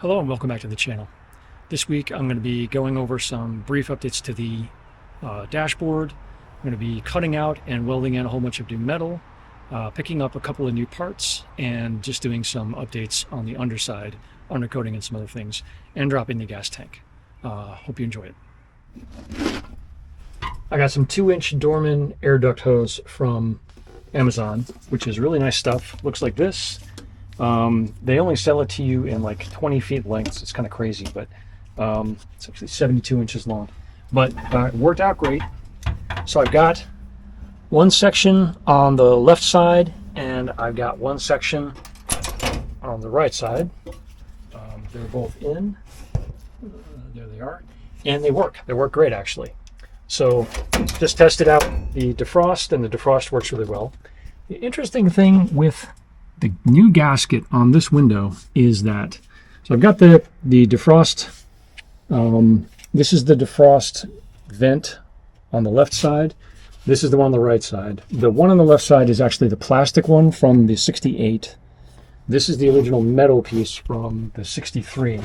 Hello and welcome back to the channel. This week I'm going to be going over some brief updates to the dashboard. I'm going to be cutting out and welding in a whole bunch of new metal, picking up a couple of new parts, and just doing some updates on the underside, undercoating and some other things, and dropping the gas tank. Hope you enjoy it. I got some 2-inch Dorman air duct hose from Amazon, which is really nice stuff. Looks like this. They only sell it to you in like 20 feet lengths. It's kind of crazy, but it's actually 72 inches long. But it worked out great. So I've got one section on the left side, and I've got one section on the right side. They're both in. There they are. And they work. They work great, actually. So just tested out the defrost, and the defrost works really well. The interesting thing with the new gasket on this window is that, so I've got the defrost, this is the defrost vent on the left side. This is the one on the right side. The one on the left side is actually the plastic one from the 68. This is the original metal piece from the 63,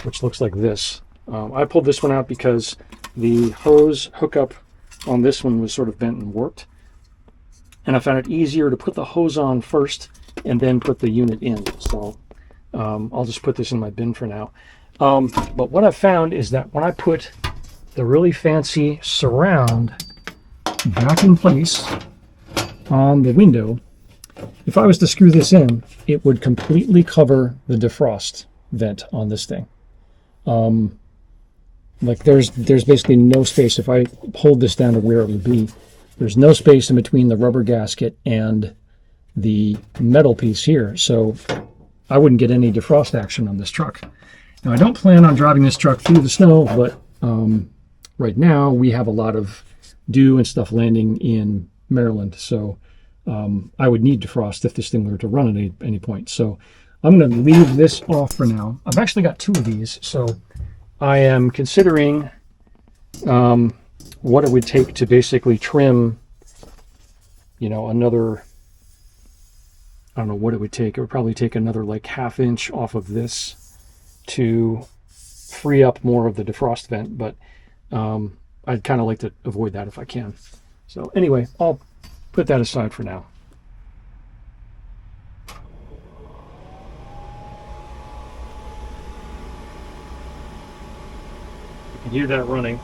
which looks like this. I pulled this one out because the hose hookup on this one was sort of bent and warped. And I found it easier to put the hose on first and then put the unit in. So I'll just put this in my bin for now. But what I've found is that when I put the really fancy surround back in place on the window, if I was to screw this in, it would completely cover the defrost vent on this thing. Like there's basically no space. If I hold this down to where it would be, there's no space in between the rubber gasket and the metal piece here, so I wouldn't get any defrost action on this truck. Now I don't plan on driving this truck through the snow, but right now we have a lot of dew and stuff landing in Maryland, so I would need defrost if this thing were to run at any point. So I'm going to leave this off for now. I've actually got 2 of these, so I am considering what it would take to basically trim, another, I don't know what it would take. It would probably take another like 1/2 inch off of this to free up more of the defrost vent, but I'd kind of like to avoid that if I can. So anyway, I'll put that aside for now. You can hear that running,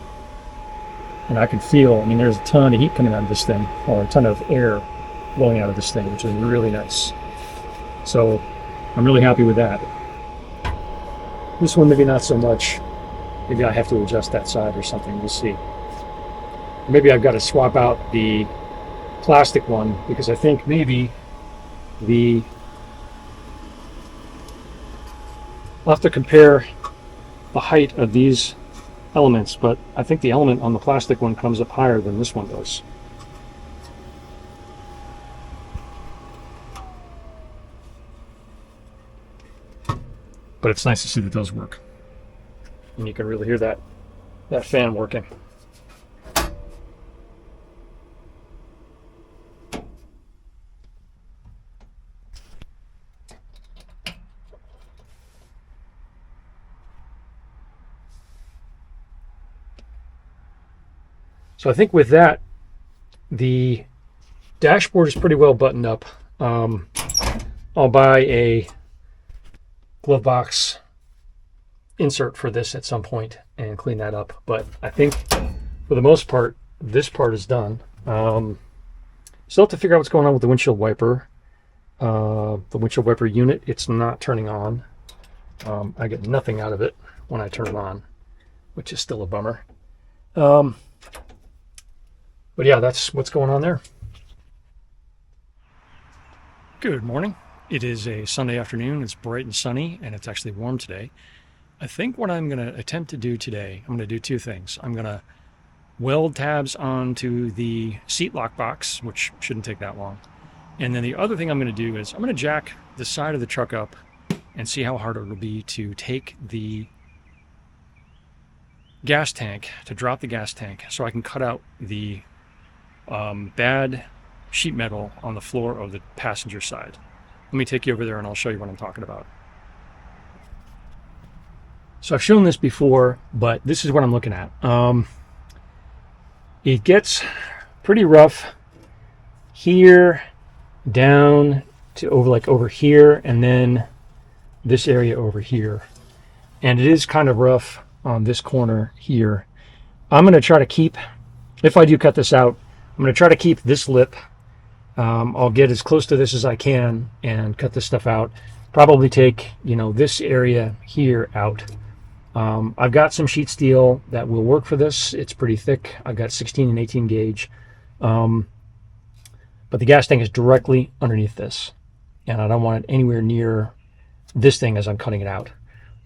and I can feel, there's a ton of heat coming out of this thing, or a ton of air blowing out of this thing, which is really nice. So I'm really happy with that. This one maybe not so much. Maybe I have to adjust that side or something. We'll see. Maybe I've got to swap out the plastic one, because I think maybe I'll have to compare the height of these elements, but I think the element on the plastic one comes up higher than this one does. But it's nice to see that those work. And you can really hear that fan working. So I think with that, the dashboard is pretty well buttoned up. I'll buy a glove box insert for this at some point and clean that up. But I think for the most part, this part is done. Still have to figure out what's going on with the windshield wiper. The windshield wiper unit, it's not turning on. I get nothing out of it when I turn it on, which is still a bummer. But yeah, that's what's going on there. Good morning. It is a Sunday afternoon. It's bright and sunny, and it's actually warm today. I think what I'm going to attempt to do today, I'm going to do 2 things. I'm going to weld tabs onto the seat lock box, which shouldn't take that long. And then the other thing I'm going to do is I'm going to jack the side of the truck up and see how hard it will be to take the gas tank, to drop the gas tank, so I can cut out the bad sheet metal on the floor of the passenger side. Let me take you over there and I'll show you what I'm talking about. So I've shown this before, but this is what I'm looking at. It gets pretty rough here down to over here, and then this area over here. And it is kind of rough on this corner here. I'm going to try to keep, if I do cut this out, I'm going to try to keep this lip. I'll get as close to this as I can and cut this stuff out. Probably take, this area here out. I've got some sheet steel that will work for this. It's pretty thick. I've got 16 and 18 gauge. But the gas tank is directly underneath this, and I don't want it anywhere near this thing as I'm cutting it out.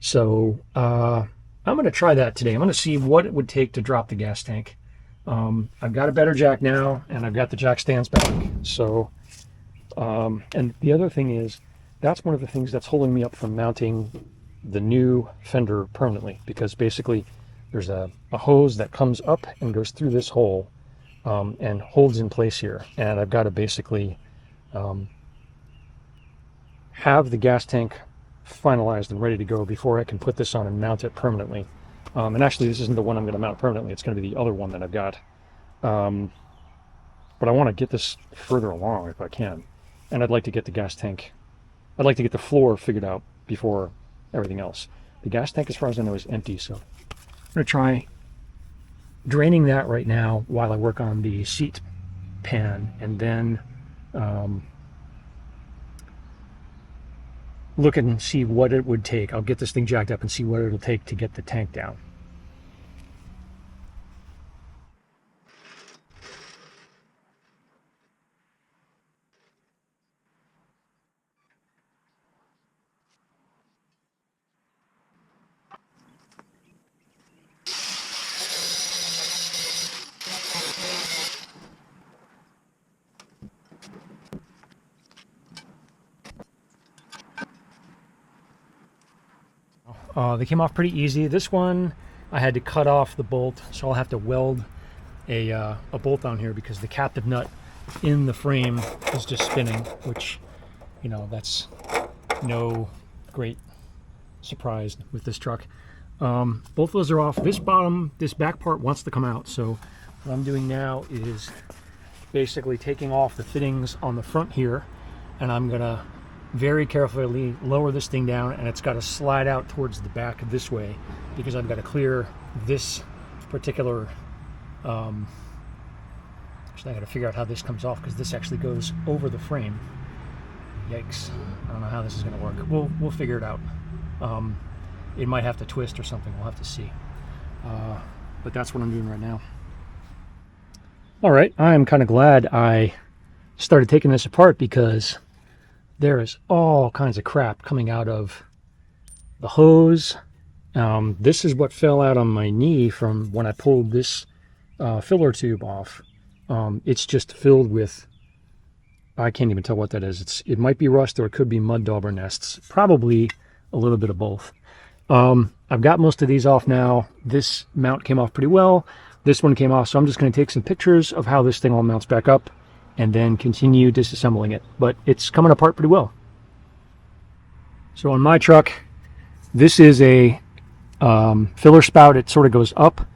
So I'm going to try that today. I'm going to see what it would take to drop the gas tank. I've got a better jack now, and I've got the jack stands back. So, and the other thing is, that's one of the things that's holding me up from mounting the new fender permanently, because basically there's a hose that comes up and goes through this hole and holds in place here. And I've got to basically have the gas tank finalized and ready to go before I can put this on and mount it permanently. And actually, this isn't the one I'm going to mount permanently. It's going to be the other one that I've got. But I want to get this further along if I can. And I'd like to get the gas tank, I'd like to get the floor figured out before everything else. The gas tank, as far as I know, is empty. So I'm going to try draining that right now while I work on the seat pan, and then look and see what it would take. I'll get this thing jacked up and see what it'll take to get the tank down. They came off pretty easy. This one I had to cut off the bolt, so I'll have to weld a bolt on here because the captive nut in the frame is just spinning, which, that's no great surprise with this truck. Both of those are off. This back part wants to come out, so what I'm doing now is basically taking off the fittings on the front here, and I'm gonna very carefully lower this thing down, and it's got to slide out towards the back this way because I've got to clear this particular actually I got to figure out how this comes off because this actually goes over the frame. Yikes, I don't know how this is going to work. We'll figure it out. It might have to twist or something, we'll have to see. But that's what I'm doing right now. All right, I'm kind of glad I started taking this apart because there is all kinds of crap coming out of the hose. This is what fell out on my knee from when I pulled this filler tube off. It's just filled with, I can't even tell what that is. It might be rust or it could be mud dauber nests. Probably a little bit of both. I've got most of these off now. This mount came off pretty well. This one came off, so I'm just going to take some pictures of how this thing all mounts back up and then continue disassembling it. But it's coming apart pretty well. So on my truck, this is a filler spout. It sort of goes up,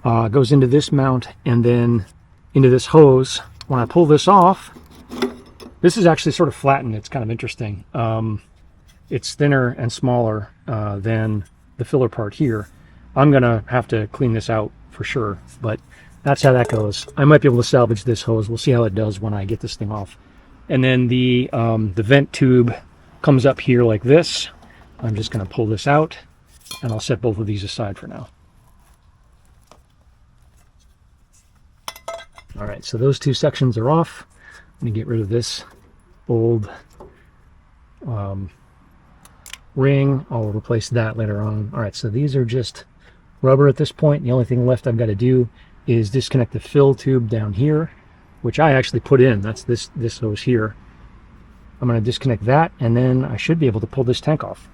goes into this mount, and then into this hose. When I pull this off, this is actually sort of flattened. It's kind of interesting. It's thinner and smaller than the filler part here. I'm gonna have to clean this out for sure, but that's how that goes. I might be able to salvage this hose. We'll see how it does when I get this thing off. And then the vent tube comes up here like this. I'm just going to pull this out, and I'll set both of these aside for now. All right, so those two sections are off. I'm going to get rid of this old ring. I'll replace that later on. All right, so these are just rubber at this point. The only thing left I've got to do is disconnect the fill tube down here, which I actually put in. That's this hose here. I'm going to disconnect that, and then I should be able to pull this tank off.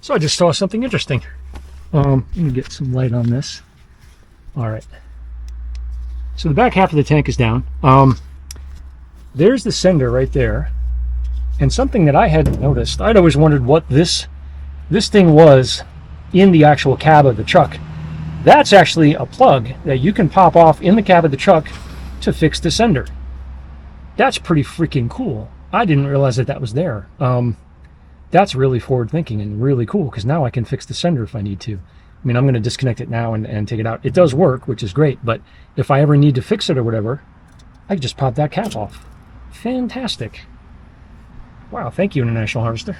So I just saw something interesting. Let me get some light on this. All right. So the back half of the tank is down. There's the sender right there. And something that I hadn't noticed, I'd always wondered what this this thing was in the actual cab of the truck. That's actually a plug that you can pop off in the cab of the truck to fix the sender. That's pretty freaking cool. I didn't realize that that was there. That's really forward thinking and really cool, because now I can fix the sender if I need to. I mean, I'm going to disconnect it now and take it out. It does work, which is great, but if I ever need to fix it or whatever, I can just pop that cap off. Fantastic. Wow, thank you, International Harvester.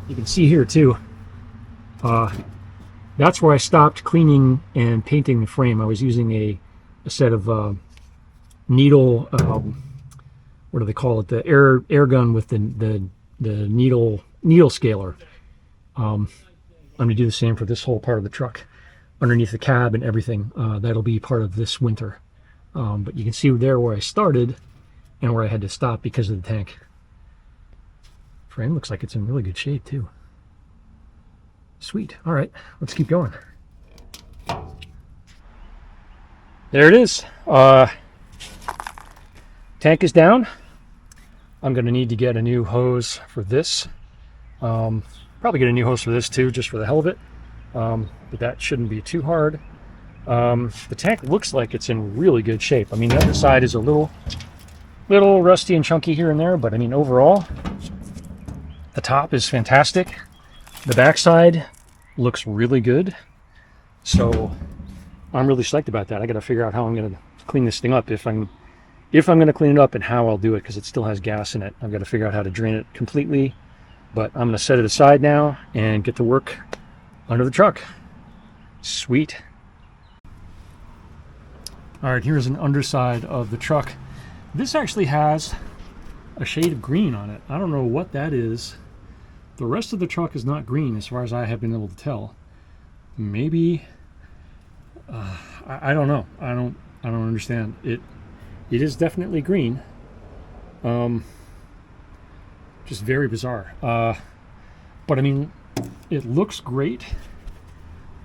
You can see here too, that's where I stopped cleaning and painting the frame. I was using a set of needle, what do they call it? The air gun with the needle scaler. I'm going to do the same for this whole part of the truck, underneath the cab and everything. That'll be part of this winter. But you can see there where I started and where I had to stop because of the tank. Frame looks like it's in really good shape too. Sweet. All right, let's keep going. There it is. Tank is down. I'm going to need to get a new hose for this. Probably get a new hose for this too, just for the hell of it. But that shouldn't be too hard. The tank looks like it's in really good shape. I mean, the other side is a little rusty and chunky here and there, but I mean, overall, the top is fantastic. The backside looks really good. So I'm really psyched about that. I got to figure out how I'm going to clean this thing up, if I'm going to clean it up, and how I'll do it, because it still has gas in it. I've got to figure out how to drain it completely. But I'm going to set it aside now and get to work under the truck. Sweet. All right, here's an underside of the truck. This actually has a shade of green on it. I don't know what that is. The rest of the truck is not green as far as I have been able to tell. Maybe, I don't know. I don't understand. It is definitely green. Just very bizarre. But I mean, it looks great.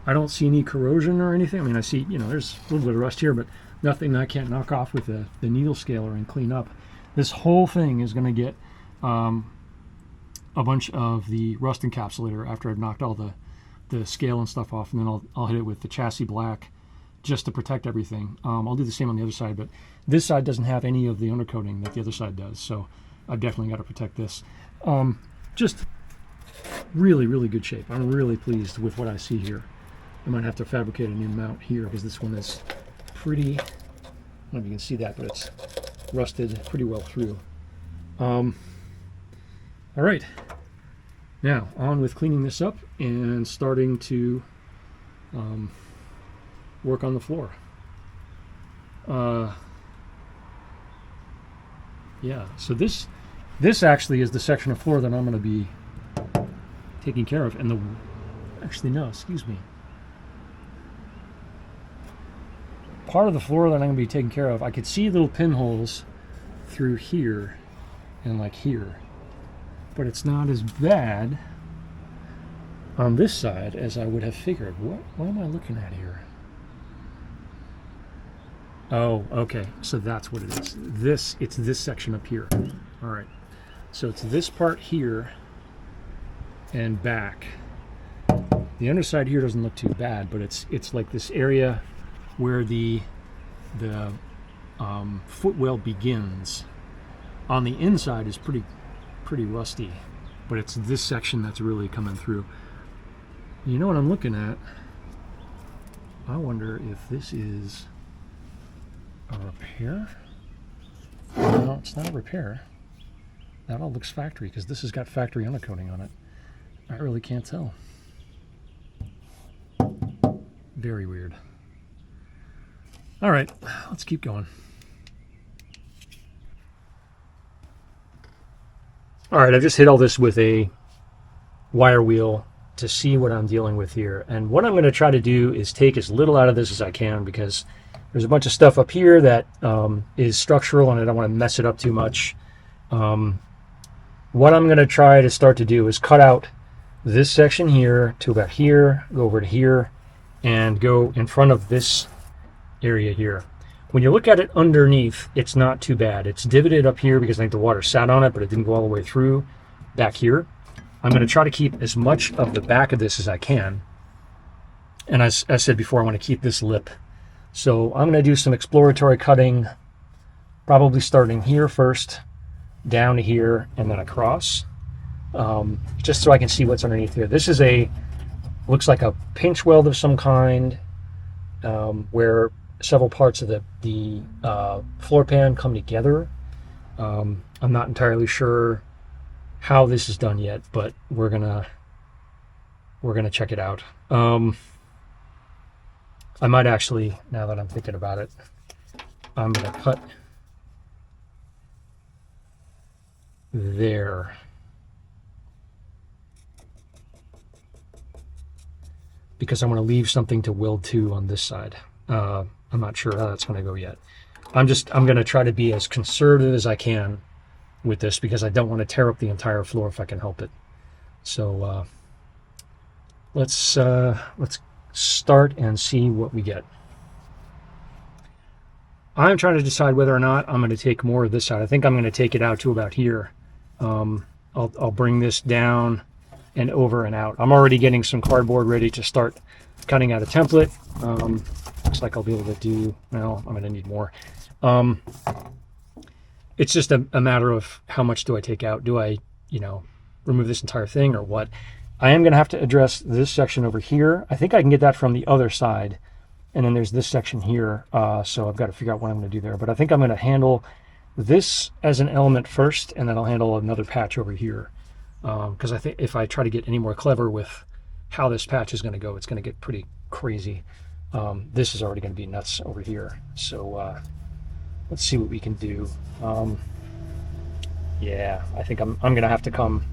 I don't see any corrosion or anything. I mean, I see, there's a little bit of rust here, but nothing that I can't knock off with the needle scaler and clean up. This whole thing is going to get a bunch of the rust encapsulator after I've knocked all the scale and stuff off, and then I'll hit it with the chassis black just to protect everything. I'll do the same on the other side, but this side doesn't have any of the undercoating that the other side does, so I've definitely got to protect this. Just really, really good shape. I'm really pleased with what I see here. I might have to fabricate a new mount here, because this one is pretty, I don't know if you can see that, but it's rusted pretty well through. All right, now on with cleaning this up and starting to work on the floor. Yeah, so this actually is the section of floor that I'm going to be taking care of. And actually no, excuse me. Part of the floor that I'm going to be taking care of, I could see little pinholes through here and like here, but it's not as bad on this side as I would have figured. What am I looking at here? Oh, okay, so that's what it is. It's this section up here. All right, so it's this part here and back. The underside here doesn't look too bad, but it's like this area where the footwell begins. On the inside is pretty rusty, but it's this section that's really coming through. You know what I'm looking at? I wonder if this is a repair? No, it's not a repair. That all looks factory, because this has got factory undercoating on it. I really can't tell. Very weird. All right, let's keep going. All right, I've just hit all this with a wire wheel to see what I'm dealing with here. And what I'm going to try to do is take as little out of this as I can, because there's a bunch of stuff up here that is structural and I don't want to mess it up too much. What I'm going to try to start to do is cut out this section here to about here, go over to here, and go in front of this area here. When you look at it underneath, it's not too bad. It's divoted up here because I think the water sat on it, but it didn't go all the way through back here. I'm going to try to keep as much of the back of this as I can. And as I said before, I want to keep this lip. So I'm going to do some exploratory cutting, probably starting here first, down to here, and then across, just so I can see what's underneath here. This is looks like a pinch weld of some kind, where several parts of the floor pan come together. I'm not entirely sure how this is done yet, but we're gonna check it out. I might actually, now that I'm thinking about it, I'm gonna cut there. Because I want to leave something to weld to on this side. I'm not sure how that's going to go yet. I'm going to try to be as conservative as I can with this because I don't want to tear up the entire floor if I can help it. So let's start and see what we get. I'm trying to decide whether or not I'm going to take more of this side. I think I'm going to take it out to about here. I'll bring this down and over and out. I'm already getting some cardboard ready to start cutting out a template. Looks like I'll be able to do, well, I'm going to need more. It's just a matter of how much do I take out? Do I, remove this entire thing or what? I am going to have to address this section over here. I think I can get that from the other side. And then there's this section here. So I've got to figure out what I'm going to do there. But I think I'm going to handle this as an element first, and then I'll handle another patch over here. Because I think if I try to get any more clever with how this patch is going to go, it's going to get pretty crazy. This is already going to be nuts over here. So let's see what we can do. Yeah, I think I'm going to have to come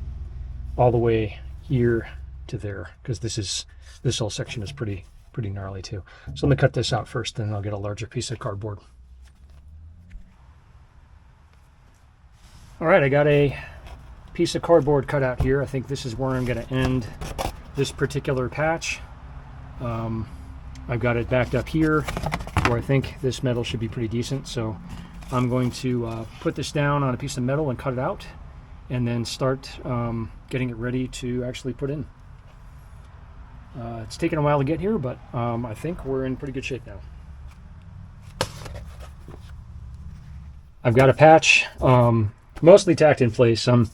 all the way here to there, because this whole section is pretty gnarly too. So let me cut this out first, then I'll get a larger piece of cardboard. All right, I got a piece of cardboard cut out here. I think this is where I'm going to end this particular patch. I've got it backed up here where I think this metal should be pretty decent. So I'm going to put this down on a piece of metal and cut it out, and then start getting it ready to actually put in. It's taken a while to get here, but I think we're in pretty good shape now. I've got a patch mostly tacked in place. I'm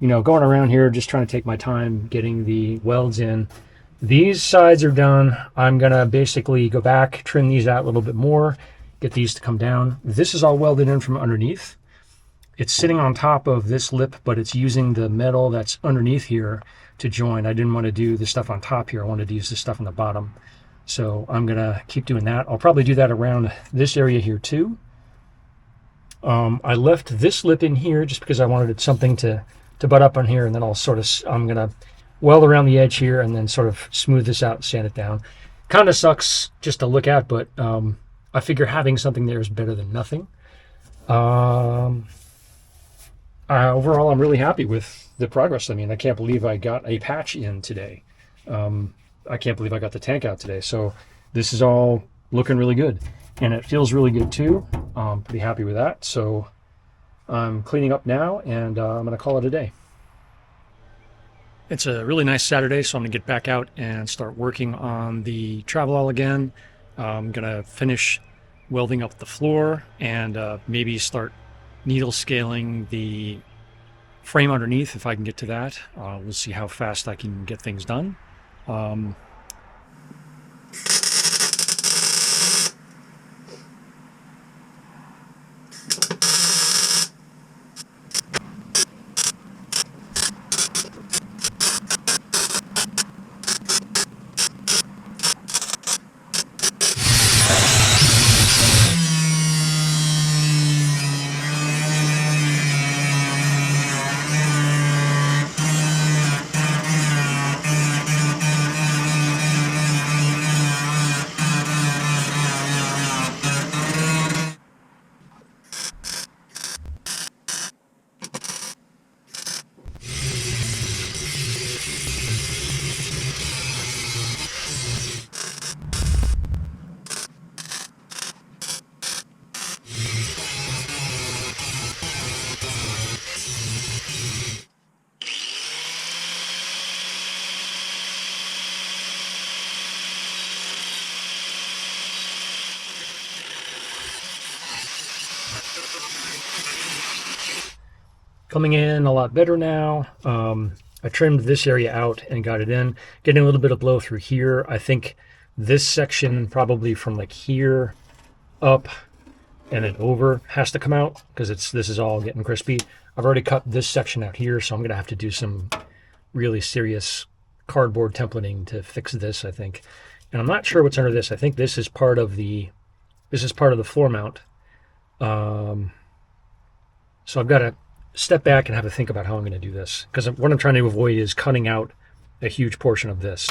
going around here just trying to take my time getting the welds in. These sides are done. I'm gonna basically go back, trim these out a little bit more, get these to come down. This is all welded in from underneath. It's sitting on top of this lip, but it's using the metal that's underneath here to join. I didn't want to do the stuff on top here. I wanted to use the stuff on the bottom. So I'm gonna keep doing that. I'll probably do that around this area here too. I left this lip in here just because I wanted something to butt up on here, and then I'm gonna weld around the edge here and then sort of smooth this out and sand it down. Kind of sucks just to look at, but I figure having something there is better than nothing. Overall, I'm really happy with the progress. I mean, I can't believe I got a patch in today. I can't believe I got the tank out today. So this is all looking really good, and it feels really good too. I'm pretty happy with that. So I'm cleaning up now, and I'm going to call it a day. It's a really nice Saturday, so I'm going to get back out and start working on the Travelall again. I'm going to finish welding up the floor and maybe start needle scaling the frame underneath if I can get to that. We'll see how fast I can get things done. coming in a lot better now. I trimmed this area out and got it in. Getting a little bit of blow through here. I think this section probably from like here up and then over has to come out because this is all getting crispy. I've already cut this section out here, so I'm gonna have to do some really serious cardboard templating to fix this, I think. And I'm not sure what's under this. I think this is part of the floor mount. So I've got to step back and have a think about how I'm going to do this, because what I'm trying to avoid is cutting out a huge portion of this.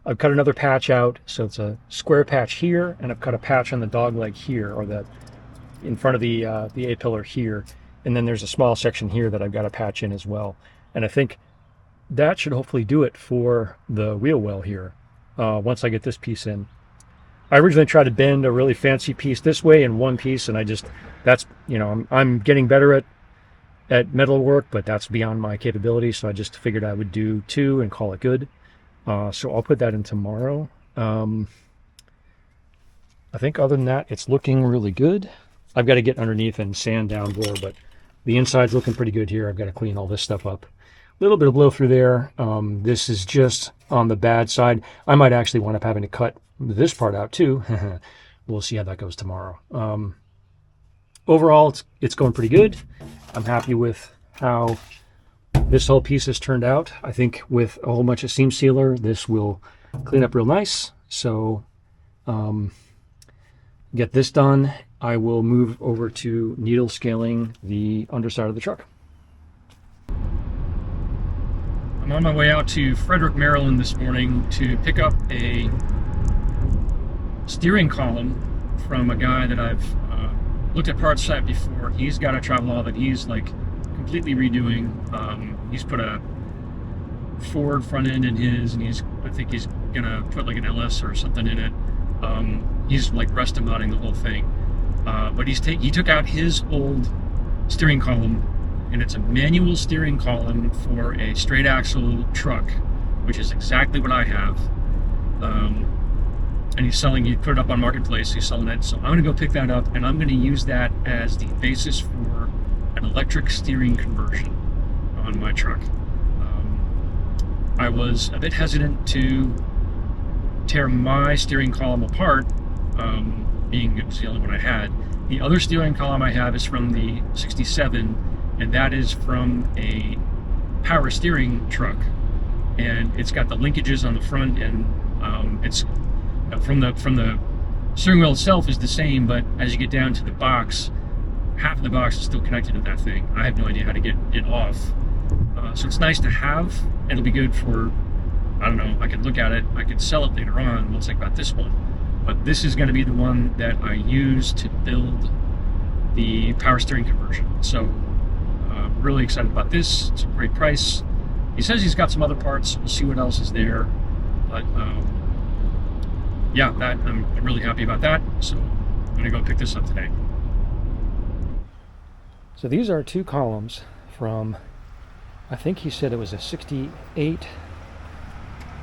I've cut another patch out, so it's a square patch here, and I've cut a patch on the dog leg here, or in front of the A-pillar here, and then there's a small section here that I've got a patch in as well. And I think that should hopefully do it for the wheel well here, once I get this piece in. I originally tried to bend a really fancy piece this way in one piece, and I'm getting better at metal work, but that's beyond my capability, so I just figured I would do two and call it good. So I'll put that in tomorrow. I think other than that, it's looking really good. I've got to get underneath and sand down more, but the inside's looking pretty good here. I've got to clean all this stuff up. A little bit of blow through there. This is just on the bad side. I might actually wind up having to cut this part out too. We'll see how that goes tomorrow. Overall, it's going pretty good. I'm happy with how this whole piece has turned out. I think with a whole bunch of seam sealer, this will clean up real nice. So get this done. I will move over to needle scaling the underside of the truck. I'm on my way out to Frederick, Maryland this morning to pick up a steering column from a guy that I've looked at parts at before. He's got a Travelall that he's like completely redoing. He's put a Ford front end in his, and I think he's gonna put like an LS or something in it. He's like rust modding the whole thing. But he took out his old steering column, and it's a manual steering column for a straight axle truck, which is exactly what I have. And he put it up on Marketplace, he's selling it. So I'm gonna go pick that up, and I'm gonna use that as the basis for an electric steering conversion on my truck. I was a bit hesitant to tear my steering column apart, being it was the only one I had. The other steering column I have is from the 67, and that is from a power steering truck. And it's got the linkages on the front, and it's from the steering wheel itself is the same, but as you get down to the box, half of the box is still connected to that thing. I have no idea how to get it off. So it's nice to have. It'll be good for, I don't know, I could look at it, I could sell it later on. We'll think about this one. But this is going to be the one that I use to build the power steering conversion. So really excited about this. It's a great price. He says he's got some other parts. We'll see what else is there. But yeah, I'm really happy about that. So I'm going to go pick this up today. So these are two columns from, I think he said it was a 68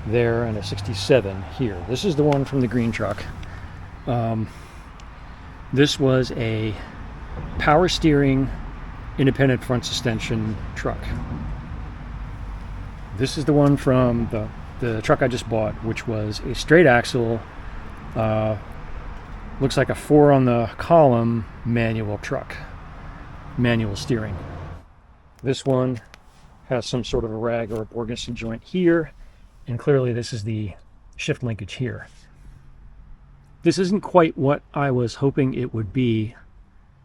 there and a 67 here. This is the one from the green truck. This was a power steering independent front suspension truck. This is the one from the truck I just bought, which was a straight axle, looks like a 4 on the column manual truck, manual steering. This one has some sort of a rag or a Borgeson joint here, and clearly this is the shift linkage here. This isn't quite what I was hoping it would be,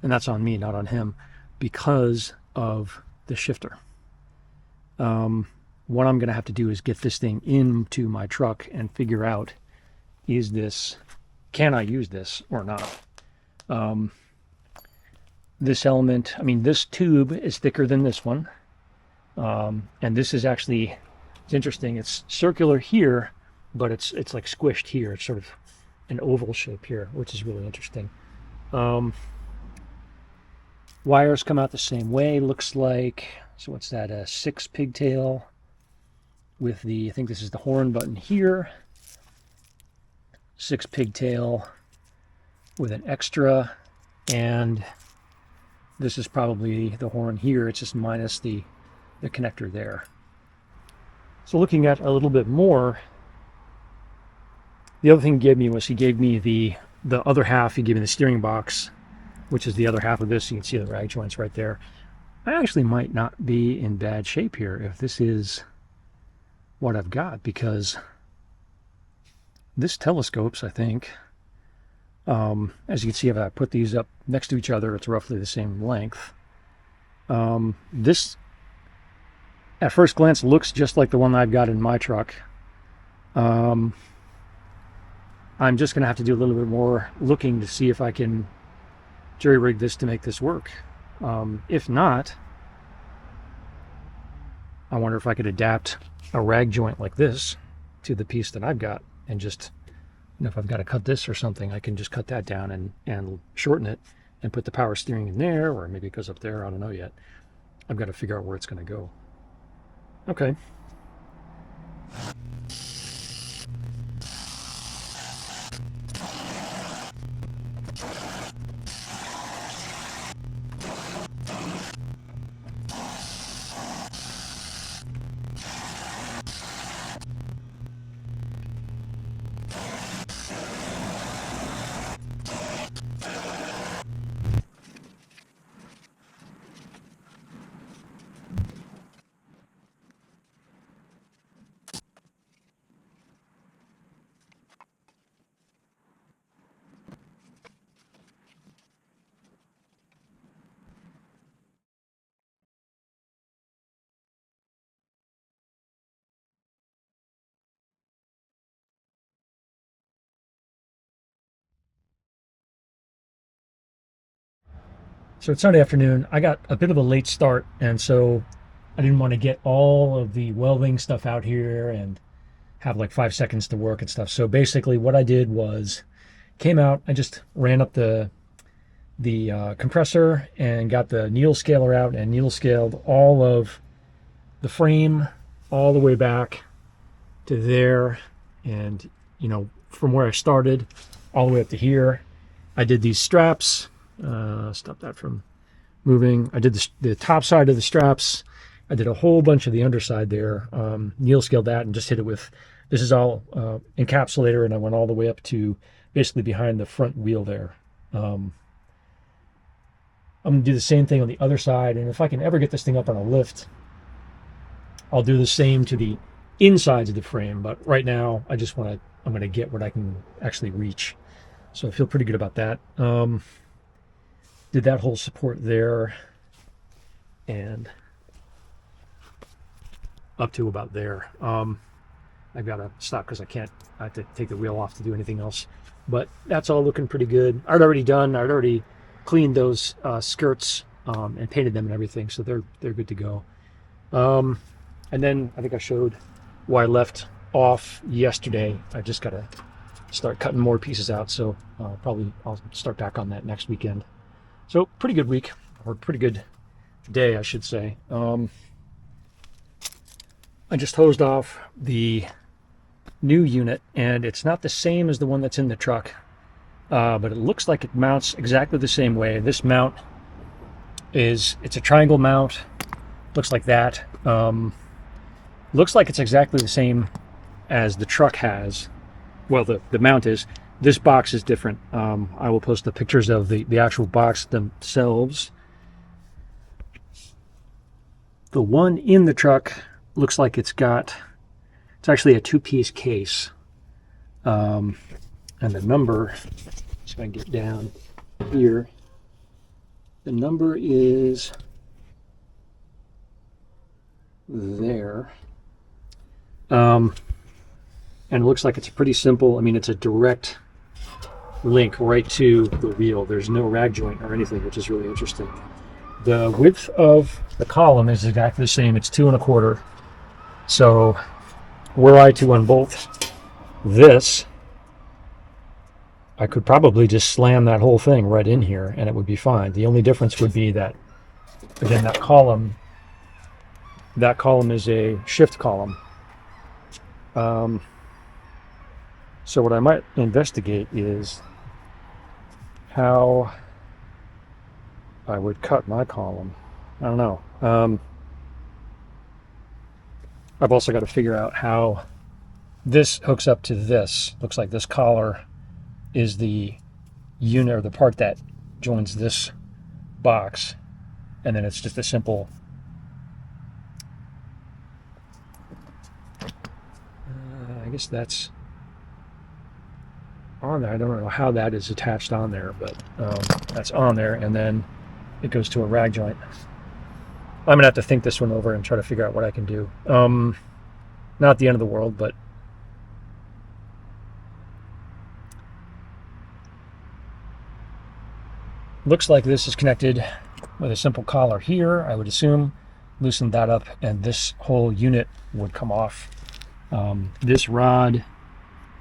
and that's on me, not on him, because of the shifter. What I'm going to have to do is get this thing into my truck and figure out, can I use this or not? This element, I mean, this tube is thicker than this one. And this is actually, it's interesting, it's circular here, but it's like squished here. It's sort of an oval shape here, which is really interesting. Wires come out the same way, looks like. So what's that, a 6 pigtail with the, I think this is the horn button here. 6 pigtail with an extra, and this is probably the horn here. It's just minus the connector there. So looking at a little bit more, the other thing he gave me was he gave me the other half. He gave me the steering box, which is the other half of this. You can see the rag joints right there. I actually might not be in bad shape here if this is what I've got, because this telescopes, I think, as you can see, if I put these up next to each other, it's roughly the same length. This, at first glance, looks just like the one I've got in my truck. I'm just going to have to do a little bit more looking to see if I can jury-rig this to make this work. If not, I wonder if I could adapt a rag joint like this to the piece that I've got, and just, you know, if I've got to cut this or something, I can just cut that down and shorten it and put the power steering in there, or maybe it goes up there. I don't know yet. I've got to figure out where it's going to go. Okay. So it's Sunday afternoon. I got a bit of a late start, and so I didn't want to get all of the welding stuff out here and have like 5 seconds to work and stuff. So basically what I did was came out, I just ran up the compressor and got the needle scaler out and needle scaled all of the frame all the way back to there, and, you know, from where I started all the way up to here. I did these straps. Stop that from moving. I did the top side of the straps. I did a whole bunch of the underside there. Needle scaled that and just hit it with, this is all encapsulator, and I went all the way up to basically behind the front wheel there. I'm going to do the same thing on the other side, and if I can ever get this thing up on a lift, I'll do the same to the insides of the frame. But right now, I'm going to get what I can actually reach. So I feel pretty good about that. Did that whole support there and up to about there. I've got to stop because I have to take the wheel off to do anything else. But that's all looking pretty good. I'd already cleaned those skirts and painted them and everything, so they're good to go. And then I think I showed why I left off yesterday. I just got to start cutting more pieces out, so probably I'll start back on that next weekend. So pretty good week, or pretty good day, I should say. I just hosed off the new unit, and it's not the same as the one that's in the truck, but it looks like it mounts exactly the same way. This mount it's a triangle mount, looks like that. Looks like it's exactly the same as the truck has. Well, the mount is. This box is different. I will post the pictures of the actual box themselves. The one in the truck looks like it's actually a 2-piece case. And the number, so I can get down here, the number is there. And it looks like it's pretty simple. I mean, it's a direct link right to the wheel. There's no rag joint or anything, which is really interesting. The width of the column is exactly the same. It's 2 1/4. So were I to unbolt this, I could probably just slam that whole thing right in here and it would be fine. The only difference would be that, again, that column is a shift column. So what I might investigate is how I would cut my column. I don't know. I've also got to figure out how this hooks up to this. Looks like this collar is the unit or the part that joins this box, and then it's just a simple I guess that's on there. I don't know how that is attached on there, but that's on there, and then it goes to a rag joint. I'm gonna have to think this one over and try to figure out what I can do. Not the end of the world, but looks like this is connected with a simple collar here, I would assume. Loosen that up and this whole unit would come off. This rod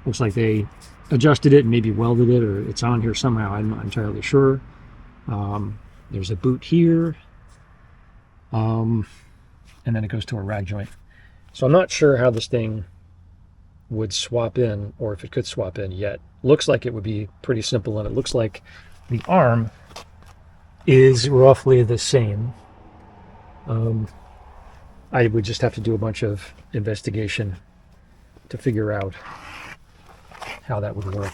looks like they adjusted it and maybe welded it, or it's on here somehow. I'm not entirely sure. There's a boot here, and then it goes to a rag joint. So I'm not sure how this thing would swap in, or if it could swap in yet. Looks like it would be pretty simple, and it looks like the arm is roughly the same. I would just have to do a bunch of investigation to figure out how that would work.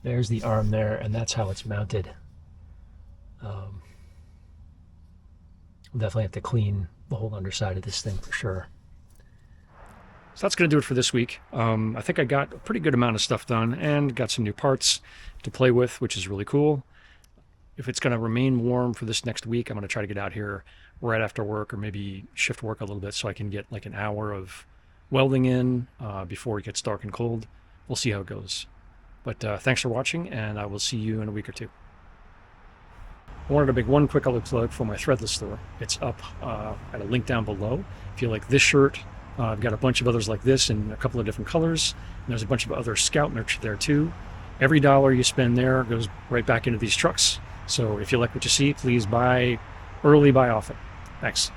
There's the arm there, and that's how it's mounted. We'll definitely have to clean the whole underside of this thing for sure. So that's going to do it for this week. I think I got a pretty good amount of stuff done and got some new parts to play with, which is really cool. If it's going to remain warm for this next week, I'm going to try to get out here right after work, or maybe shift work a little bit so I can get like an hour of welding in before it gets dark and cold. We'll see how it goes. But thanks for watching, and I will see you in a week or two. I wanted to make one quick plug for my threadless store. It's up at a link down below. If you like this shirt, I've got a bunch of others like this in a couple of different colors. And there's a bunch of other Scout merch there too. Every dollar you spend there goes right back into these trucks. So if you like what you see, please buy early, buy often. Thanks.